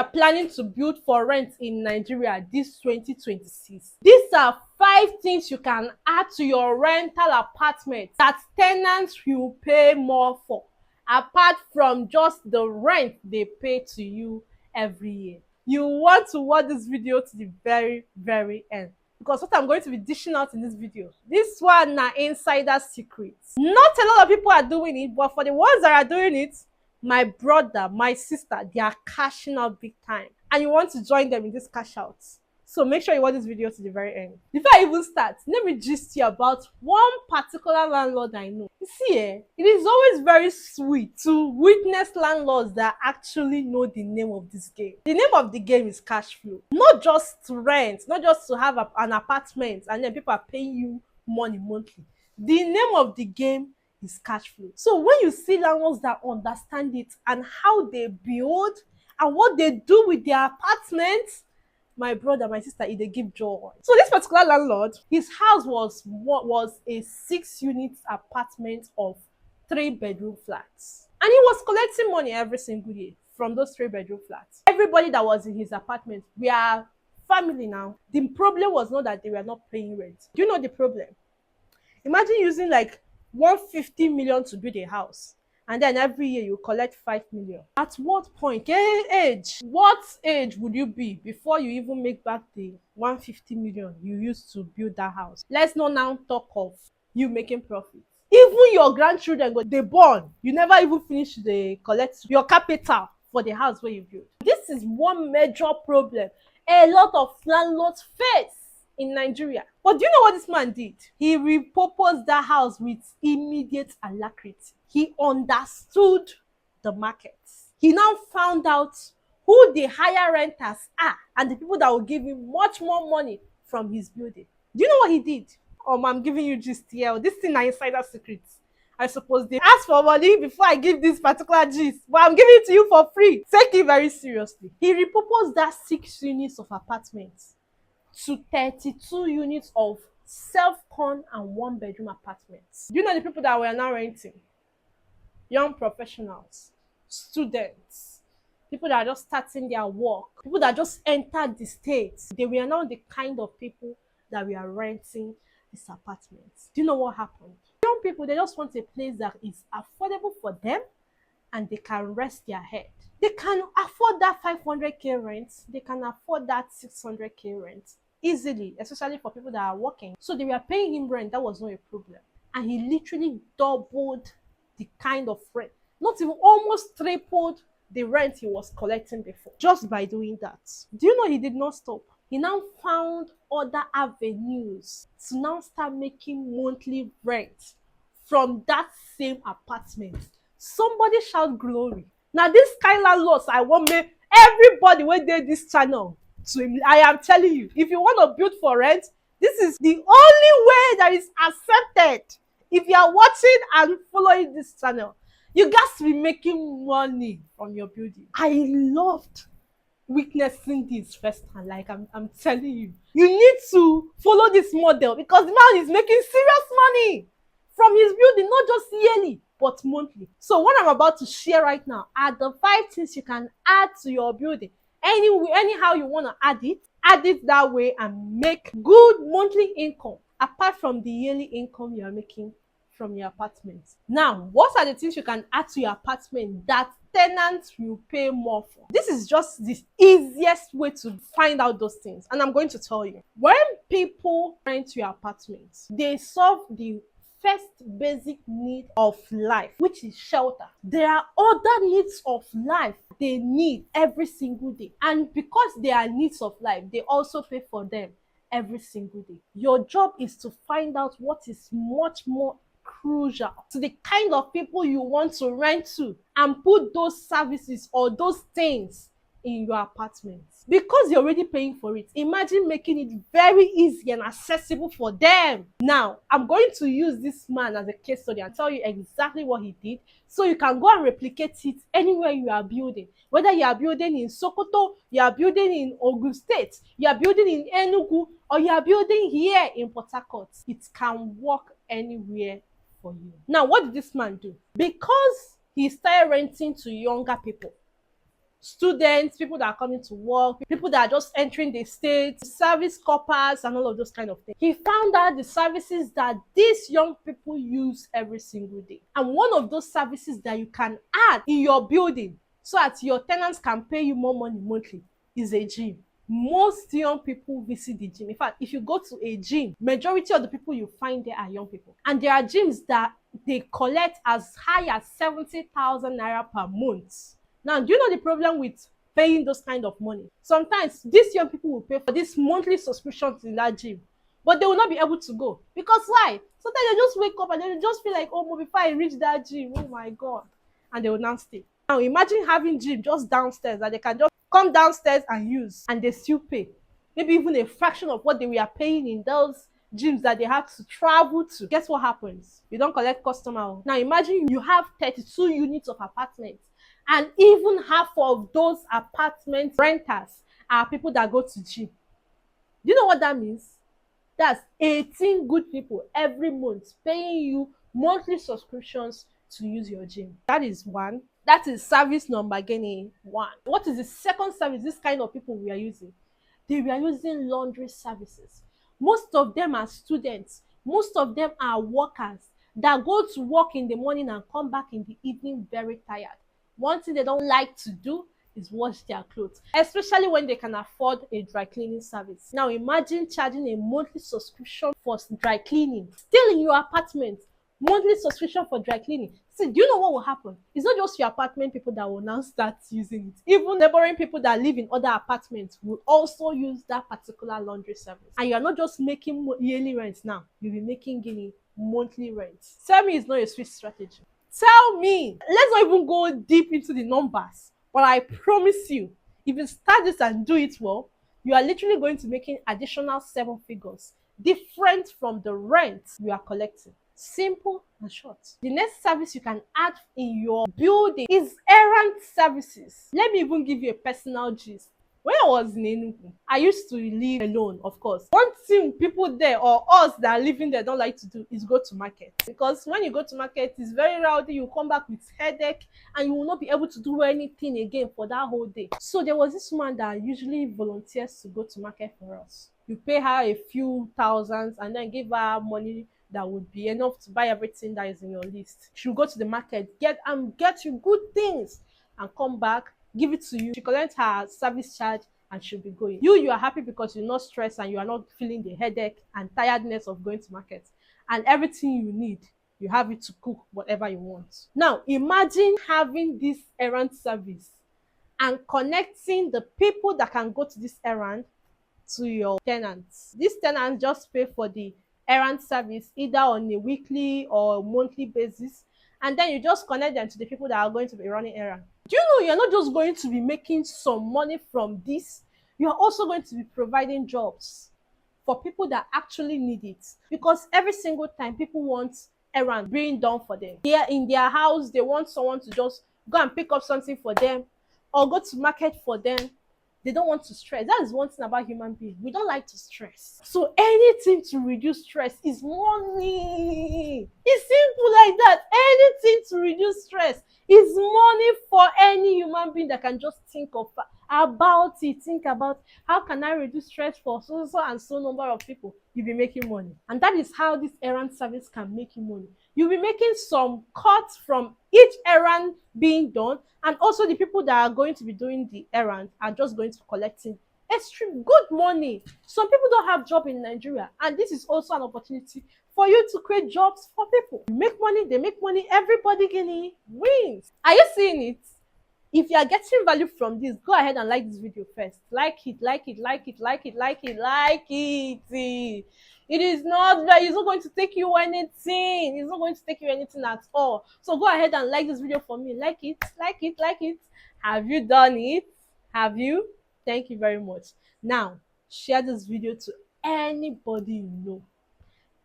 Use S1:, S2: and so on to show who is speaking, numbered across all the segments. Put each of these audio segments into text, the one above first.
S1: are planning to build for rent in Nigeria this 2026, these are 5 things you can add to your rental apartment that tenants will pay more for, apart from just the rent they pay to you every year. You want to watch this video to the very end, because what I'm going to be dishing out in this video, this one na insider secrets. Not a lot of people are doing it, but for the ones that are doing it, my brother, my sister, they are cashing out big time, and you want to join them in this cash out. So make sure you watch this video to the very end. Before I even start, let me gist you about one particular landlord I know. You see, it is always very sweet to witness landlords that actually know the name of this game. The name of the game is cash flow. Not just to rent, not just to have an apartment and then people are paying you money monthly. The name of the game is cash flow. So when you see landlords that understand it and how they build and what they do with their apartments, my brother, my sister, they give joy. So this particular landlord, his house was a 6-unit apartment of 3-bedroom flats, and he was collecting money every single year from those 3-bedroom flats. Everybody that was in his apartment, we are family now. The problem was not that they were not paying rent. Do you know the problem? Imagine using like 150 million to build a house, and then every year you collect 5 million. At what point, what age would you be before you even make back the 150 million you used to build that house? Let's not now talk of you making profit. Even your grandchildren, they born, you never even finish the collect your capital for the house where you build. This is one major problem a lot of landlords face in Nigeria. But do you know what this man did? He repurposed that house with immediate alacrity. He understood the market. He now found out who the higher renters are and the people that will give him much more money from his building. Do you know what he did? I'm giving you gist here. This thing are insider secrets. I suppose they ask for money before I give this particular gist, but I'm giving it to you for free. Take it very seriously. He repurposed that 6 units of apartments to 32 units of self-con and 1-bedroom apartments. Do you know the people that were now renting? Young professionals, students, people that are just starting their work, people that just entered the States. They were now the kind of people that we are renting these apartments. Do you know what happened? Young people, they just want a place that is affordable for them and they can rest their head. They can afford that 500k rent, they can afford that 600k rent easily, especially for people that are working. So they were paying him rent, that was not a problem. And he literally doubled the kind of rent, not even, almost tripled the rent he was collecting before, just by doing that. Do you know he did not stop? He now found other avenues to now start making monthly rent from that same apartment. Somebody shout glory. Now this kind of loss, I want me everybody wey dey this channel to, I am telling you, if you want to build for rent, this is the only way that is accepted. If you are watching and following this channel, you guys to be making money from your building. I loved witnessing this firsthand. Like I'm telling you, you need to follow this model because the man is making serious money from his building, not just yearly but monthly. So what I'm about to share right now are the 5 things you can add to your building. Anyhow you want to add it that way and make good monthly income apart from the yearly income you are making from your apartment. Now, what are the things you can add to your apartment that tenants will pay more for? This is just the easiest way to find out those things, and I'm going to tell you. When people rent your apartment, they solve the first basic need of life, which is shelter. There are other needs of life they need every single day, and because they are needs of life, they also pay for them every single day. Your job is to find out what is much more crucial to the kind of people you want to rent to and put those services or those things in your apartment. Because you're already paying for it, imagine making it very easy and accessible for them. Now, I'm going to use this man as a case study and tell you exactly what he did so you can go and replicate it anywhere you are building. Whether you are building in Sokoto, you are building in Ogun State, you are building in Enugu, or you are building here in Port Harcourt, it can work anywhere for you. Now, what did this man do? Because he started renting to younger people, students, people that are coming to work, people that are just entering the state, service corpers, and all of those kind of things. He found out the services that these young people use every single day. And one of those services that you can add in your building so that your tenants can pay you more money monthly is a gym. Most young people visit the gym. In fact, if you go to a gym, majority of the people you find there are young people. And there are gyms that they collect as high as 70,000 naira per month. Now, do you know the problem with paying those kind of money? Sometimes these young people will pay for this monthly subscriptions in that gym, but they will not be able to go. Because why? Sometimes they just wake up and they just feel like, oh, before I reach that gym, oh my God. And they will now stay. Now, imagine having gym just downstairs that they can just come downstairs and use, and they still pay. Maybe even a fraction of what they were paying in those gyms that they had to travel to. Guess what happens? You don't collect customer. Now imagine you have 32 units of apartments, and even half of those apartment renters are people that go to gym. Do you know what that means? That's 18 good people every month paying you monthly subscriptions to use your gym. That is one. That is service number again one. What is the second service this kind of people we are using? They were using laundry services. Most of them are students. Most of them are workers that go to work in the morning and come back in the evening very tired. One thing they don't like to do is wash their clothes, especially when they can afford a dry cleaning service. Now imagine charging a monthly subscription for dry cleaning, still in your apartment. Monthly subscription for dry cleaning. See, do you know what will happen? It's not just your apartment people that will now start using it. Even neighboring people that live in other apartments will also use that particular laundry service. And you are not just making yearly rent now, you'll be making guinea monthly rent. Tell me it's not a sweet strategy. Tell me. Let's not even go deep into the numbers, but I promise you, if you start this and do it well, you are literally going to make an additional 7 figures, different from the rent you are collecting. Simple and short. The next service you can add in your building is errand services. Let me even give you a personal gist. When I was in Enugu, I used to live alone, of course. One thing people there or us that are living there don't like to do is go to market. Because when you go to market, it's very rowdy, you come back with headache and you will not be able to do anything again for that whole day. So there was this woman that usually volunteers to go to market for us. You pay her a few thousands and then give her money that would be enough to buy everything that is in your list. She'll go to the market, get you good things and come back, give it to you. She collects her service charge and she'll be going. You are happy because you're not stressed and you are not feeling the headache and tiredness of going to market. And everything you need, you have it to cook whatever you want. Now, imagine having this errand service and connecting the people that can go to this errand to your tenants. These tenants just pay for the errand service either on a weekly or monthly basis, and then you just connect them to the people that are going to be running errand. Do you know you're not just going to be making some money from this, you're also going to be providing jobs for people that actually need it, because every single time people want errand being done for them, they are in their house, they want someone to just go and pick up something for them or go to market for them. They don't want to stress. That is one thing about human beings. We don't like to stress. So anything to reduce stress is money. It's simple like that. Anything to reduce stress is money for any human being that can just think about it. Think about how can I reduce stress for so and so number of people. You'll be making money. And that is how this errand service can make you money. You'll be making some cuts from each errand being done, and also the people that are going to be doing the errand are just going to be collecting extreme good money. Some people don't have job in Nigeria, and this is also an opportunity for you to create jobs for people. You make money, they make money, everybody wins. Are you seeing it? If you are getting value from this, go ahead and like this video first. Like it. It is not that it's not going to take you anything. It's not going to take you anything at all. So go ahead and like this video for me. Like it. Have you done it? Have you? Thank you very much. Now, share this video to anybody you know.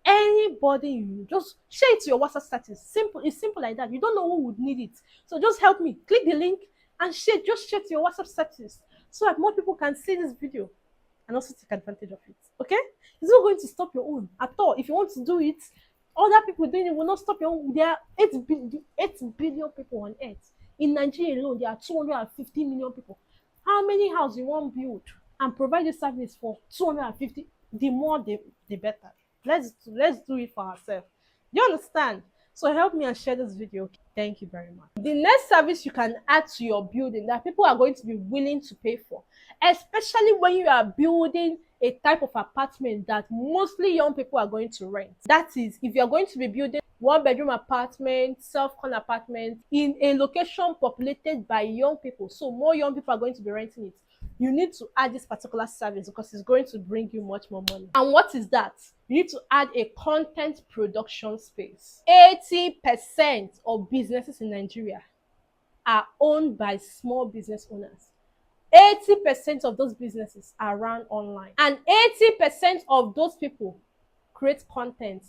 S1: Anybody you just share it to your WhatsApp status. Simple. It's simple like that. You don't know who would need it. So just help me. Click the link and share. Just share to your WhatsApp status so that more people can see this video and also take advantage of it. Okay? It's not going to stop your own at all. If you want to do it, other people doing it will not stop your own. There are 8 billion people on earth. In Nigeria alone, there are 250 million people. How many houses you want build and provide this service for 250? The more, the better. Let's do it for ourselves. Do you understand? So help me and share this video. Thank you very much. The next service you can add to your building that people are going to be willing to pay for, especially when you are building a type of apartment that mostly young people are going to rent. That is, if you're going to be building one-bedroom apartment, self-con apartment in a location populated by young people, so more young people are going to be renting it, you need to add this particular service because it's going to bring you much more money. And what is that? You need to add a content production space. 80% of businesses in Nigeria are owned by small business owners. 80% of those businesses are run online. And 80% of those people create content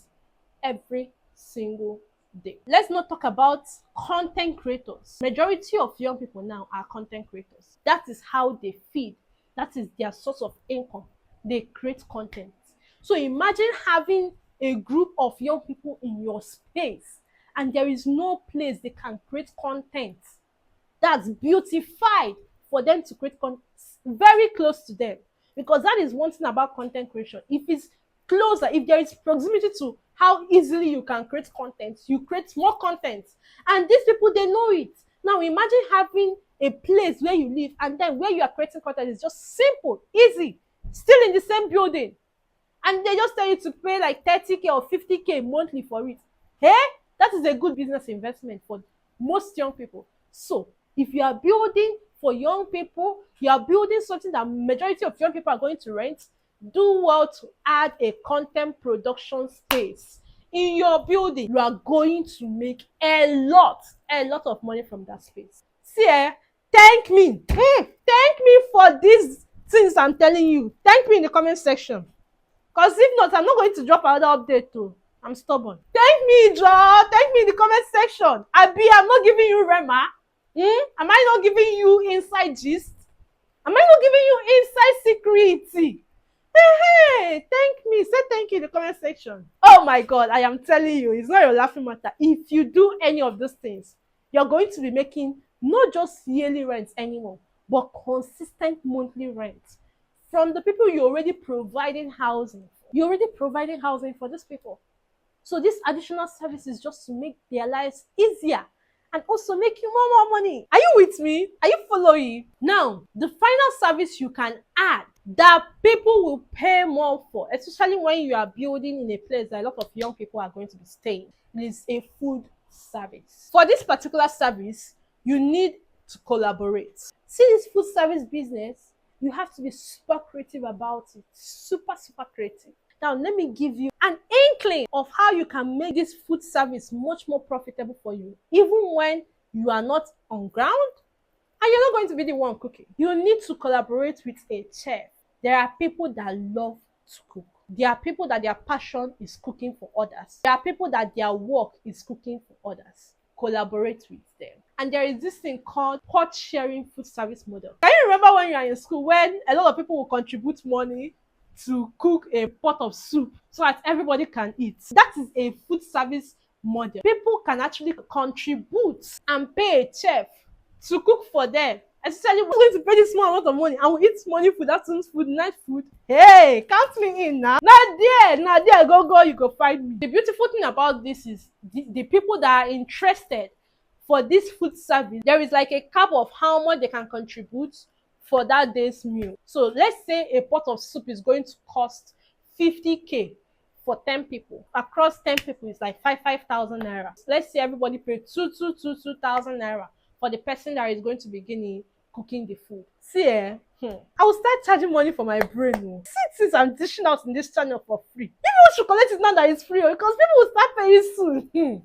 S1: every single day. Let's not talk about content creators. Majority of young people now are content creators. That is how they feed. That is their source of income. They create content. So imagine having a group of young people in your space and there is no place they can create content that's beautified for them to create content very close to them. Because that is one thing about content creation. If it's closer, if there is proximity to how easily you can create content, you create more content. And these people, they know it. Now imagine having a place where you live and then where you are creating content is just simple, easy, still in the same building. And they just tell you to pay like 30K or 50K monthly for it. Hey, that is a good business investment for most young people. So if you are building for young people, you are building something that majority of young people are going to rent, do well to add a content production space in your building. You are going to make a lot of money from that space. See, thank me. Thank me for these things I'm telling you. Thank me in the comment section. Because if not, I'm not going to drop another update too. I'm stubborn. Thank me, Joe. Thank me in the comment section. Abi, I'm not giving you Rema. Am I not giving you inside gist? Am I not giving you inside security? Hey, thank me. Say thank you in the comment section. Oh my God, I am telling you, it's not your laughing matter. If you do any of those things, you're going to be making not just yearly rents anymore, but consistent monthly rents from the people you're already providing housing. You're already providing housing for these people. So this additional service is just to make their lives easier and also make you more money. Are you with me? Are you following? Now, the final service you can add that people will pay more for, especially when you are building in a place that a lot of young people are going to be staying, is a food service. For this particular service, you need to collaborate. See this food service business, you have to be super creative about it. Super creative. Now, let me give you an inkling of how you can make this food service much more profitable for you, even when you are not on ground and you're not going to be the one cooking. You need to collaborate with a chef. There are people that love to cook. There are people that their passion is cooking for others. There are people that their work is cooking for others. Collaborate with them. And there is this thing called pot sharing food service model. Can you remember when you are in school when a lot of people will contribute money to cook a pot of soup so that everybody can eat? That is a food service model. People can actually contribute and pay a chef to cook for them. Especially we're going to pay this small amount of money and we eat morning food, afternoon food, night food. Hey, count me in now. Now there, go, you go find me. The beautiful thing about this is the people that are interested for this food service, there is like a cap of how much they can contribute for that day's meal. So let's say a pot of soup is going to cost 50K for 10 people. Across 10 people, it's like 5,000 naira. Let's say everybody pay 2,000 naira for the person that is going to begin cooking the food. See, I will start charging money for my brain. See, since I'm dishing out in this channel for free. People should collect it now that it's free because people will start paying soon. Okay.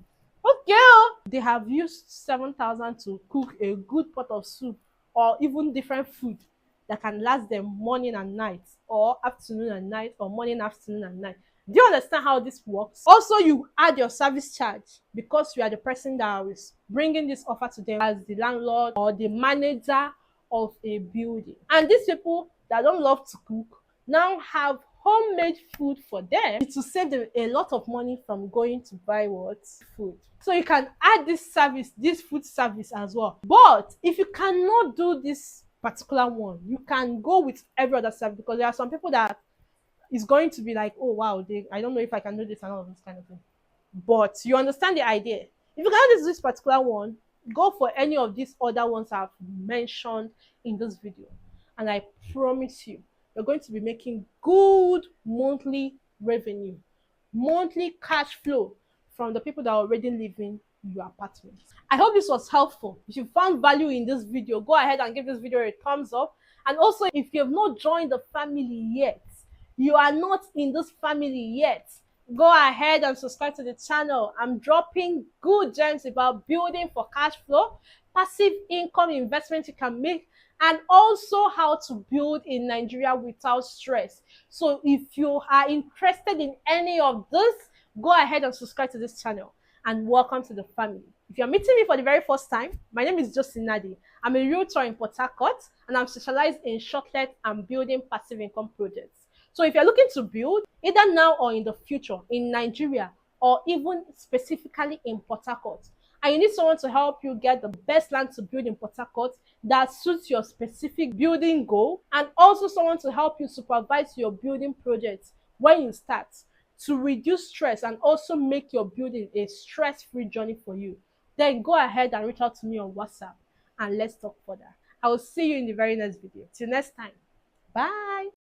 S1: They have used 7,000 to cook a good pot of soup or even different food that can last them morning and night or afternoon and night or morning, afternoon and night. Do you understand how this works? Also, you add your service charge because you are the person that is bringing this offer to them as the landlord or the manager of a building. And these people that don't love to cook now have homemade food for them, it will save them a lot of money from going to buy what? Food. So you can add this service, this food service as well. But if you cannot do this particular one, you can go with every other service, because there are some people that is going to be like, oh wow, I don't know if I can do this and all of this kind of thing. But you understand the idea. If you cannot do this particular one, go for any of these other ones I've mentioned in this video. And I promise you, you're going to be making good monthly revenue, monthly cash flow from the people that are already living in your apartment. I hope this was helpful. If you found value in this video, go ahead and give this video a thumbs up. And also, if you have not joined the family yet, you are not in this family yet, go ahead and subscribe to the channel. I'm dropping good gems about building for cash flow, passive income investment you can make, and also how to build in Nigeria without stress. So if you are interested in any of this, go ahead and subscribe to this channel, and welcome to the family. If you're meeting me for the very first time, my name is Josinadi. I'm a realtor in Port Harcourt, and I'm specialized in shortlet and building passive income projects. So if you're looking to build, either now or in the future, in Nigeria, or even specifically in Port Harcourt, and you need someone to help you get the best land to build in Port Harcourt that suits your specific building goal, and also someone to help you supervise your building projects when you start, to reduce stress and also make your building a stress-free journey for you, then go ahead and reach out to me on WhatsApp and let's talk further. I will see you in the very next video. Till next time. Bye.